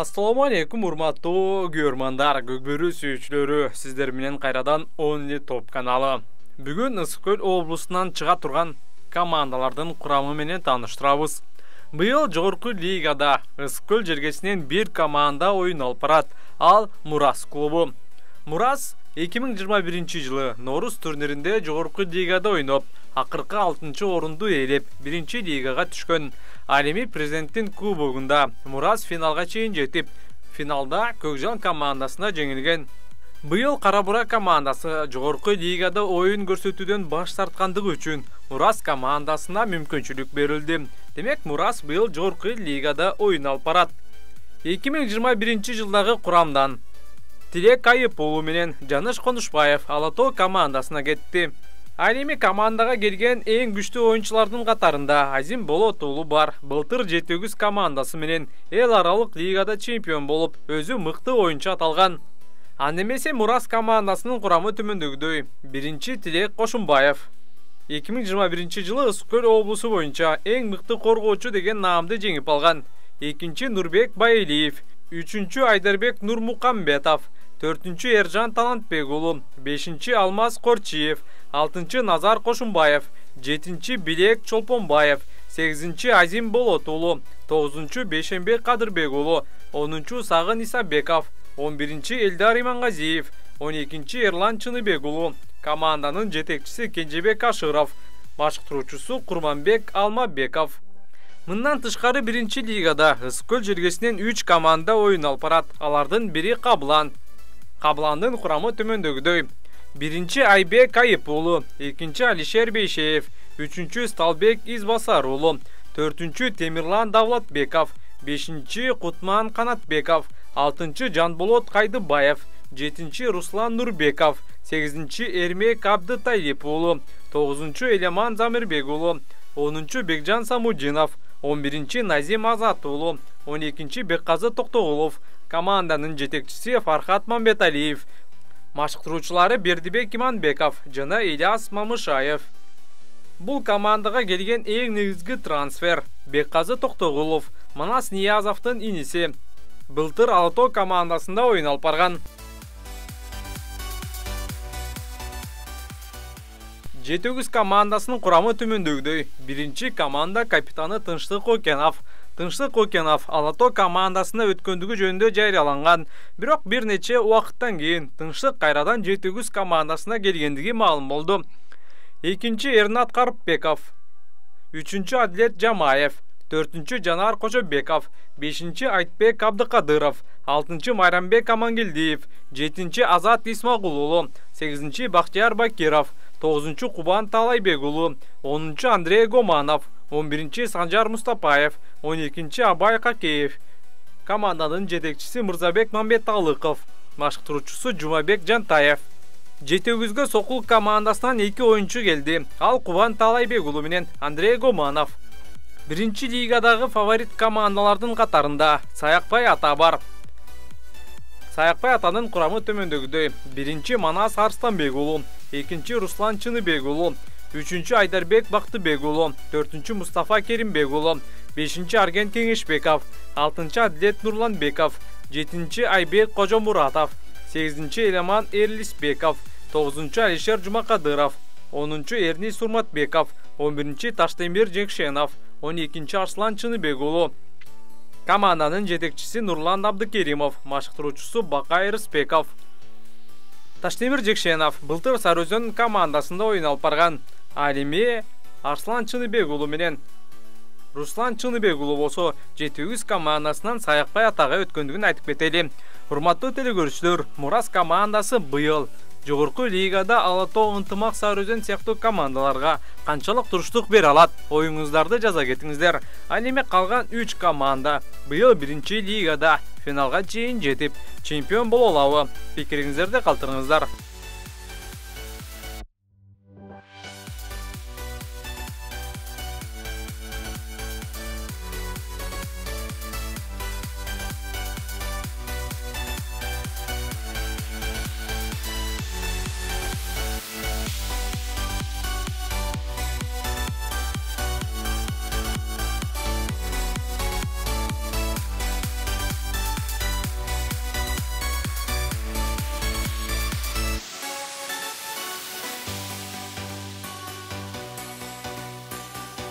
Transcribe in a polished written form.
Assalamu alaikum урматтуу көрмандар, көкбөрү сүйүүчүлөрү, сиздер менен кайрадан 10 топ каналы. Бүгүн Ысык-Көл облусунан чыга турган командалардын курамы менен тааныштырабыз. Быйыл жогорку лигада Ысык-Көл жергесинен бир команда оюн алып барат. Ал Мурас клубу. Мурас 2021 жылы Норус турниринде жогорку лигада ойноп, акыркы 6-орунду ээлеп, 1-лигага түшкөн. Алеми президенттин кубогунда Мурас финалга чейин жетип, финалда Көкжан командасына жеңилген. Быйыл Кара-Бура командасы жогорку лигада оюн көрсөтүүдөн баш тарткандыгы үчүн Мурас командасына мүмкүнчүлүк берилди. Демек, Мурас быйыл жогорку лигада оюн алып барат. 2021 жылдагы курамдан Тилек Айыпулу менен Жаныш Конушбаев Алатоо командасына кетти. Алеми командага келген эң күчтүү оюнчулардын катарында Азим Болотуулу бар. Былтыр Жетөгүз командасы менен эл аралык лигада чемпион болуп, өзү мыкты оюнчу аталган. Анда эмесе Мурас командасынын курамы төмөндөгүдөй. Биринчи Тилек Кошумбаев 2021 жылы Ысык-Көл облусу боюнча эң мыкты коргоочу деген наамды жеңип алган. Экинчи Нурбек Байылиев, үчүнчү Айдарбек Нурмукамбетов, 4-чү Эржан Талантбек уулу, 5-чи Алмаз Корчиев, 6-чы Назар Кошумбаев, 7-чи Билек Чолпонбаев, 8-чи Азим Болот уулу, 9-чу Бейшенбек Кадырбек уулу, 10-чу Сагын Исабеков, 11-чи Элдар Имангазиев, 12-чи Эрлан Чыныбек уулу, команданын жетекчиси Кенжебек Ашыров, башкаруучусу Курманбек Алмабеков. Мындан тышкары 1-лигада Ысык-Көл жергесинен 3 команда оюн алып барат. Алардын бири Каблан. Кабландын курамы төмөндөгүдөй. 1-чи Айбек Айыпулу, 2-чи Алишер Бейшеев, 3-чү Сталбек Избасар уулу, 4-чү Темирлан Давлатбеков, 5-чи Кутман Канатбеков, 6-чы Жанболот Кайдыбаев, 7-чи Руслан Нурбеков, 8-чи Эрмек Абдытайып уулу, 9-чу Элеман Замирбек уулу, 10-чу Бекжан Самудинов, 11-чи Назим Азат уулу, 12-чи Бекказы Токтогулов, команданын жетекчиси Фархат Мамбеталиев, машыктыруучулары Бердибек Иманбеков жана Ильяс Мамышаев. Бул командага келген эң негизги трансфер Бекказы Токтогулов, Манас Ниязовдун иниси. Былтыр Алатоо командасында оюн алып барган. Жетөгүз командасынын курамы төмөндөгүдөй. 1-чи команда капитаны Тынчтык Окенов. Тынчтык Окенов Алатоо командасына өткөндүгү жөнүндө жарыяланган. Бирок бир нече убакыттан кийин Тынчтык кайрадан Жетөгүз командасына келгендиги маалым болду. 2-чи Эрнат Карпбеков, 3-чү Адилет Жамаев, 4-чү Жанар Кожобеков, 5-чи Айтбек Абдыкадыров, 6-чы Майрамбек Амангелдиев, 7-чи Азат Исмагул уулу, 8-чи Бактияр Бакиров, 9-чу Кубан Талайбек уулу, 10-чу Андрей Гоманов, 11-чи Санжар Мустапаев, 12-чи Абай Какеев. Команданын жетекчиси Мырзабек Мамбеталыков, башкаруучусу Жумабек Жантаев. Жетөгүзгө Сокул командасынан 2 оюнчу келди. Ал Кубан Талайбек уулу менен Андрей Гоманов. 1-чи лигадагы фаворит командалардын катарында Саякбай Ата бар. Саякбай Атанын курамы төмөндөгүдөй. 1-чи Манас Арстанбек уулу, 2-чи Руслан Чыныбек уулу, 3-чү Айдарбек Бактыбек уулу, 4-чү Мустафа Керимбек уулу, 5-чи Арген Кеңешбеков, 6-чы Адилет Нурланбеков, 7-чи Айбек Кожомуратов, 8-чи Элеман Эрлисбеков, 9-чу Алишер Жумакадыров, 10-чу Эрни Сурматбеков, 11-чи Таштемир Жекшенов, 12-чи Арслан Чыныбек уулу. Команданын жетекчиси Нурлан Абдыкеримов, машыктыруучусу Бакай Рыспеков. Таштемир Жекшенов былтыр Сарыөзөн командасында оюн алып барган. Ал эми Арслан Чыныбек уулу менен Руслан Чыныбек уулу болсо Жетөгүз командасынан Саякбай Атага өткөндүгүн айтып кетели. Урматтуу телекөрүүчүлөр, Мурас командасы быйыл жогорку лигада Алатоо, Ынтымак, Сарыөзөн сыяктуу командаларга канчалык туруштук бере алат? Оюңуздарды жаза кетиңиздер. Ал эми калган 3 команда быйыл 1-чи лигада финалга чейин жетип, чемпион боло алабы? Пикириңиздерди калтырыңыздар.